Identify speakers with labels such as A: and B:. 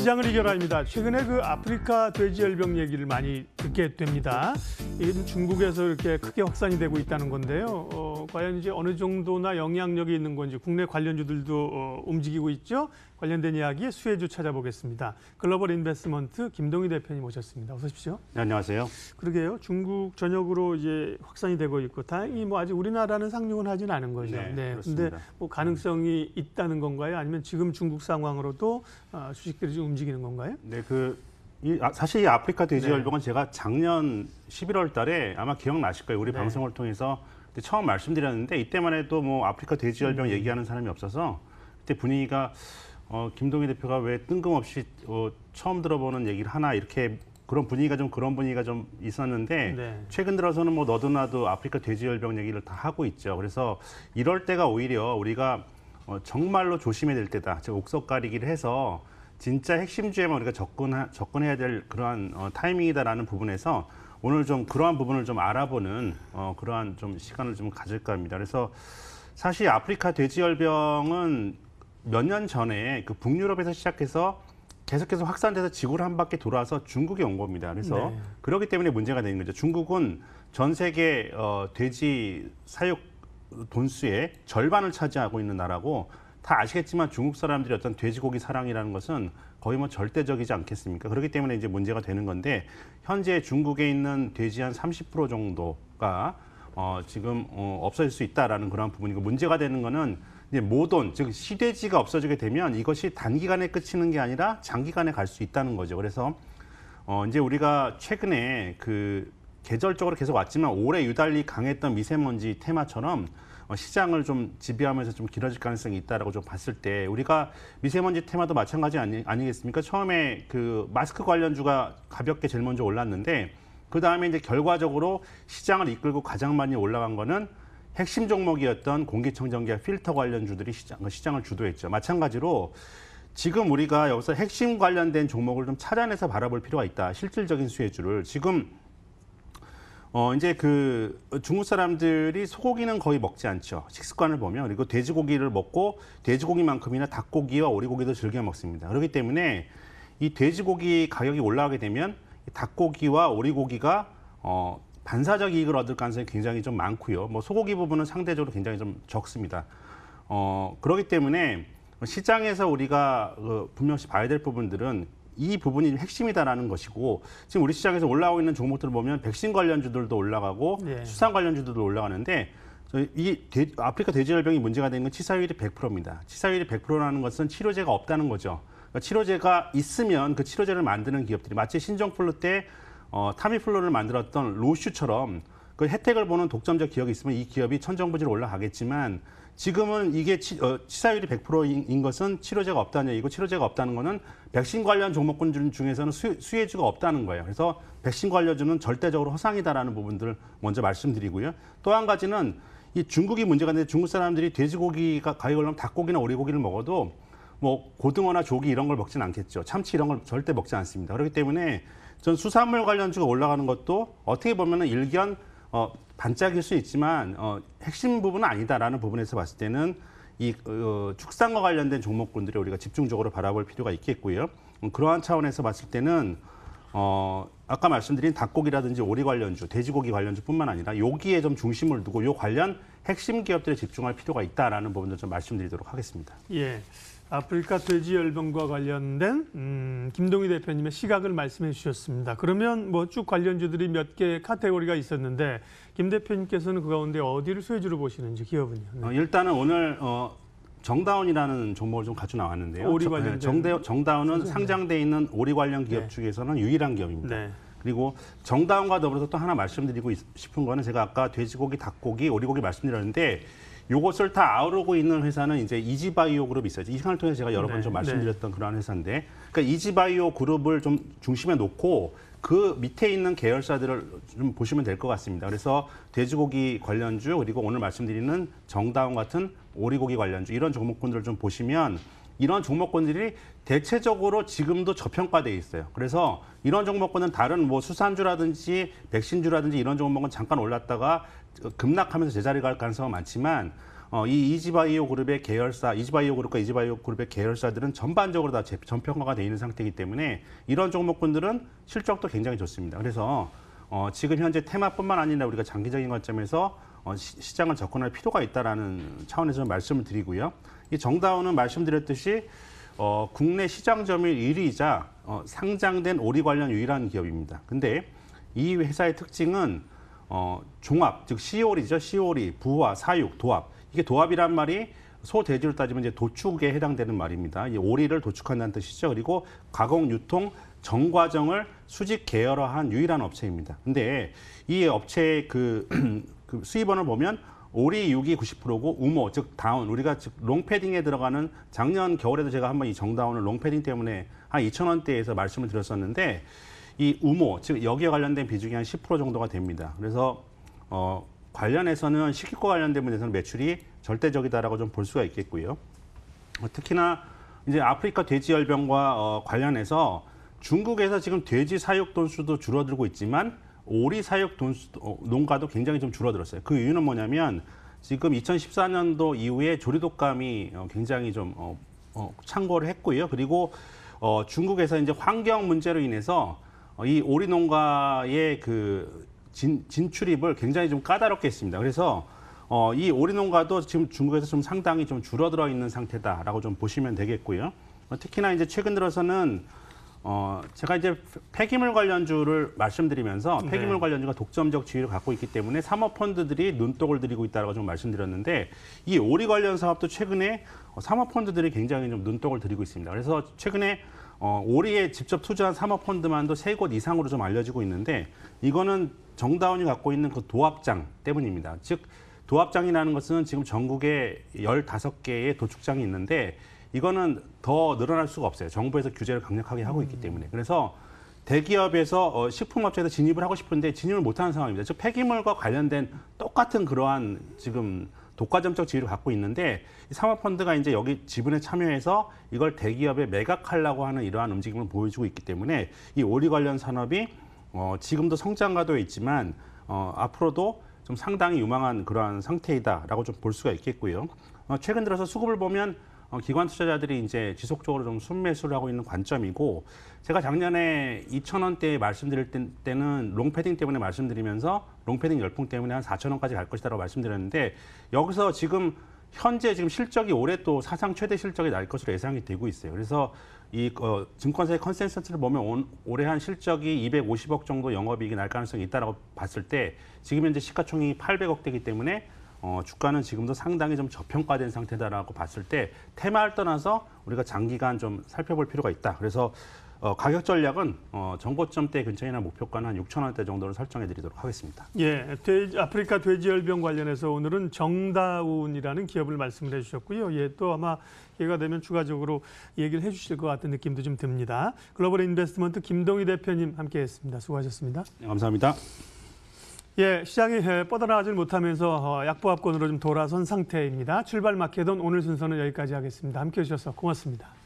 A: 시장을 이겨라입니다. 최근에 그 아프리카 돼지열병 얘기를 많이 듣게 됩니다. 이게 중국에서 이렇게 크게 확산이 되고 있다는 건데요. 과연 이제 어느 정도나 영향력이 있는 건지 국내 관련주들도 움직이고 있죠. 관련된 이야기 수혜주 찾아보겠습니다. 글로벌 인베스트먼트 김동희 대표님 모셨습니다. 어서 오십시오.
B: 네, 안녕하세요.
A: 그러게요. 중국 전역으로 이제 확산이 되고 있고 다행히 뭐 아직 우리나라는 상륙은 하진 않은 거죠.
B: 네, 그렇습니다.
A: 근데 뭐 가능성이 있다는 건가요? 아니면 지금 중국 상황으로도 주식들이 좀 움직이는 건가요?
B: 네, 사실 이 아프리카 돼지열병은 제가 작년 11월 달에 아마 기억나실 거예요. 우리 방송을 통해서 그때 처음 말씀드렸는데 이때만 해도 뭐 아프리카 돼지열병 얘기하는 사람이 없어서 그때 분위기가 김동희 대표가 왜 뜬금없이 처음 들어보는 얘기를 하나 이렇게 그런 분위기가 좀 있었는데 최근 들어서는 뭐 너도 나도 아프리카 돼지열병 얘기를 다 하고 있죠. 그래서 이럴 때가 오히려 우리가 정말로 조심해야 될 때다. 즉 옥석 가리기를 해서 진짜 핵심주에만 우리가 접근해야 될 그러한 타이밍이다라는 부분에서 오늘 좀 그러한 부분을 좀 알아보는 그러한 좀 시간을 좀 가질까 합니다. 그래서 사실 아프리카 돼지열병은 몇 년 전에 그 북유럽에서 시작해서 계속해서 확산돼서 지구를 한 바퀴 돌아서 중국에 온 겁니다. 그래서 그렇기 때문에 문제가 되는 거죠. 중국은 전 세계 돼지 사육 돈수의 절반을 차지하고 있는 나라고 다 아시겠지만 중국 사람들이 어떤 돼지고기 사랑이라는 것은 거의 뭐 절대적이지 않겠습니까? 그렇기 때문에 이제 문제가 되는 건데 현재 중국에 있는 돼지 한 30% 정도가 지금 없어질 수 있다라는 그런 부분이고 문제가 되는 거는 이제 모돈, 즉 시돼지가 없어지게 되면 이것이 단기간에 그치는 게 아니라 장기간에 갈 수 있다는 거죠. 그래서 이제 우리가 최근에 그 계절적으로 계속 왔지만 올해 유달리 강했던 미세먼지 테마처럼 시장을 좀 지배하면서 좀 길어질 가능성이 있다라고 좀 봤을 때 우리가 미세먼지 테마도 마찬가지 아니겠습니까? 처음에 그 마스크 관련주가 가볍게 제일 먼저 올랐는데 그 다음에 이제 결과적으로 시장을 이끌고 가장 많이 올라간 거는 핵심 종목이었던 공기청정기와 필터 관련주들이 시장을 주도했죠. 마찬가지로 지금 우리가 여기서 핵심 관련된 종목을 좀 찾아내서 바라볼 필요가 있다. 실질적인 수혜주를. 지금 이제 그 중국 사람들이 소고기는 거의 먹지 않죠. 식습관을 보면. 그리고 돼지고기를 먹고 돼지고기만큼이나 닭고기와 오리고기도 즐겨 먹습니다. 그렇기 때문에 이 돼지고기 가격이 올라가게 되면 닭고기와 오리고기가 반사적 이익을 얻을 가능성이 굉장히 좀 많고요. 뭐 소고기 부분은 상대적으로 굉장히 좀 적습니다. 그렇기 때문에 시장에서 우리가 분명히 봐야 될 부분들은 이 부분이 핵심이다라는 것이고 지금 우리 시장에서 올라오고 있는 종목들을 보면 백신 관련주들도 올라가고 수산 관련주들도 올라가는데 아프리카 돼지열병이 문제가 되는 건 치사율이 100%입니다. 치사율이 100%라는 것은 치료제가 없다는 거죠. 그러니까 치료제가 있으면 그 치료제를 만드는 기업들이 마치 신종플루 때 타미플루를 만들었던 로슈처럼 그 혜택을 보는 독점적 기업이 있으면 이 기업이 천정부지로 올라가겠지만 지금은 이게 치사율이 100%인 것은 치료제가 없다는 얘기고 치료제가 없다는 거는 백신 관련 종목군 중에서는 수혜주가 없다는 거예요. 그래서 백신 관련주는 절대적으로 허상이다라는 부분들을 먼저 말씀드리고요. 또 한 가지는 이 중국이 문제가 있는데 중국 사람들이 돼지고기가 가격이 올라면 닭고기나 오리고기를 먹어도 뭐 고등어나 조기 이런 걸 먹지는 않겠죠. 참치 이런 걸 절대 먹지 않습니다. 그렇기 때문에 전 수산물 관련주가 올라가는 것도 어떻게 보면은 일견 반짝일 수 있지만 핵심 부분은 아니다라는 부분에서 봤을 때는 이 축산과 관련된 종목군들이 우리가 집중적으로 바라볼 필요가 있겠고요. 그러한 차원에서 봤을 때는 아까 말씀드린 닭고기라든지 오리 관련주, 돼지고기 관련주뿐만 아니라 여기에 좀 중심을 두고 요 관련 핵심 기업들에 집중할 필요가 있다라는 부분도 좀 말씀드리도록 하겠습니다.
A: 예. 아프리카 돼지열병과 관련된 김동희 대표님의 시각을 말씀해 주셨습니다. 그러면 뭐 쭉 관련주들이 몇 개 카테고리가 있었는데 김 대표님께서는 그 가운데 어디를 수혜주로 보시는지 기업은요?
B: 일단은 오늘 정다운이라는 종목을 좀 가지고 나왔는데요.
A: 오리 관련
B: 정다운은 상장돼 있는 오리 관련 기업 중에서는 유일한 기업입니다. 그리고 정다운과 더불어서 또 하나 말씀드리고 싶은 거는 제가 아까 돼지고기, 닭고기, 오리고기 말씀드렸는데 요것을 다 아우르고 있는 회사는 이제 이지바이오 그룹이 있어요. 이 시간을 통해서 제가 여러 번 좀 말씀드렸던 그러한 회사인데, 그러니까 이지바이오 그룹을 좀 중심에 놓고 그 밑에 있는 계열사들을 좀 보시면 될 것 같습니다. 그래서 돼지고기 관련주 그리고 오늘 말씀드리는 정다운 같은 오리고기 관련주 이런 종목군들을 좀 보시면 이런 종목군들이 대체적으로 지금도 저평가돼 있어요. 그래서 이런 종목군은 다른 뭐 수산주라든지 백신주라든지 이런 종목은 잠깐 올랐다가 급락하면서 제자리 갈 가능성은 많지만 이 이지바이오 그룹의 계열사, 이지바이오 그룹과 이지바이오 그룹의 계열사들은 전반적으로 다 전평가가 돼 있는 상태이기 때문에 이런 종목군들은 실적도 굉장히 좋습니다. 그래서 지금 현재 테마뿐만 아니라 우리가 장기적인 관점에서 시장을 접근할 필요가 있다라는 차원에서 말씀을 드리고요. 이 정다운은 말씀드렸듯이 국내 시장 점유율 1위이자 상장된 오리 관련 유일한 기업입니다. 근데 이 회사의 특징은 종합, 즉 시오리죠. 시오리, 부화, 사육, 도합. 이게 도합이란 말이 소돼지로 따지면 이제 도축에 해당되는 말입니다. 이 오리를 도축한다는 뜻이죠. 그리고 가공, 유통, 전 과정을 수직 계열화한 유일한 업체입니다. 근데 이 업체의 그 수입원을 보면 오리 6이 90%고 우모 즉 다운 우리가 즉 롱패딩에 들어가는 작년 겨울에도 제가 한번 이 정다운을 롱패딩 때문에 한 2,000원대에서 말씀을 드렸었는데 이 우모 즉 여기에 관련된 비중이 한 10% 정도가 됩니다. 그래서 관련해서는 식기과 관련된 문제에서는 매출이 절대적이다라고 좀 볼 수가 있겠고요. 특히나 이제 아프리카 돼지열병과 관련해서 중국에서 지금 돼지 사육 돈수도 줄어들고 있지만 오리 사육 농가도 굉장히 좀 줄어들었어요. 그 이유는 뭐냐면 지금 2014년도 이후에 조리독감이 굉장히 좀 창궐을 했고요. 그리고 중국에서 이제 환경 문제로 인해서 이 오리 농가의 그 진출입을 굉장히 좀 까다롭게 했습니다. 그래서 이 오리 농가도 지금 중국에서 좀 상당히 좀 줄어들어 있는 상태다라고 좀 보시면 되겠고요. 특히나 이제 최근 들어서는 제가 이제 폐기물 관련주를 말씀드리면서 폐기물 관련주가 독점적 지위를 갖고 있기 때문에 사모펀드들이 눈독을 들이고 있다고 좀 말씀드렸는데 이 오리 관련 사업도 최근에 사모펀드들이 굉장히 좀 눈독을 들이고 있습니다. 그래서 최근에 오리에 직접 투자한 사모펀드만도 3곳 이상으로 좀 알려지고 있는데 이거는 정다운이 갖고 있는 그 도합장 때문입니다. 즉 도합장이라는 것은 지금 전국에 15개의 도축장이 있는데 이거는 더 늘어날 수가 없어요. 정부에서 규제를 강력하게 하고 있기 때문에. 그래서 대기업에서 식품업체에서 진입을 하고 싶은데 진입을 못하는 상황입니다. 즉 폐기물과 관련된 똑같은 그러한 지금 독과점적 지위를 갖고 있는데 이 사모펀드가 이제 여기 지분에 참여해서 이걸 대기업에 매각하려고 하는 이러한 움직임을 보여주고 있기 때문에 이 오리 관련 산업이 지금도 성장 가도에 있지만 앞으로도 좀 상당히 유망한 그러한 상태이다라고 좀 볼 수가 있겠고요. 최근 들어서 수급을 보면 기관 투자자들이 이제 지속적으로 좀 순매수를 하고 있는 관점이고 제가 작년에 2,000원대에 말씀드릴 때는 롱패딩 때문에 말씀드리면서 롱패딩 열풍 때문에 한 4,000원까지 갈 것이다라고 말씀드렸는데 여기서 지금 현재 지금 실적이 올해 또 사상 최대 실적이 날 것으로 예상이 되고 있어요. 그래서 이 증권사의 컨센서스를 보면 올해 한 실적이 250억 정도 영업이익이 날 가능성이 있다라고 봤을 때 지금 현재 시가총액이 800억대이기 때문에 주가는 지금도 상당히 좀 저평가된 상태다라고 봤을 때 테마를 떠나서 우리가 장기간 좀 살펴볼 필요가 있다. 그래서 가격 전략은 정고점대 근처이나 목표가는 한 6,000원대 정도로 설정해 드리도록 하겠습니다.
A: 예, 아프리카 돼지열병 관련해서 오늘은 정다운이라는 기업을 말씀을 해주셨고요. 예, 또 아마 기회가 되면 추가적으로 얘기를 해주실 것 같은 느낌도 좀 듭니다. 글로벌 인베스트먼트 김동희 대표님 함께했습니다. 수고하셨습니다.
B: 네, 감사합니다.
A: 예, 시장이 뻗어나가질 못하면서 약보합권으로 좀 돌아선 상태입니다. 출발 마켓은 오늘 순서는 여기까지 하겠습니다. 함께해 주셔서 고맙습니다.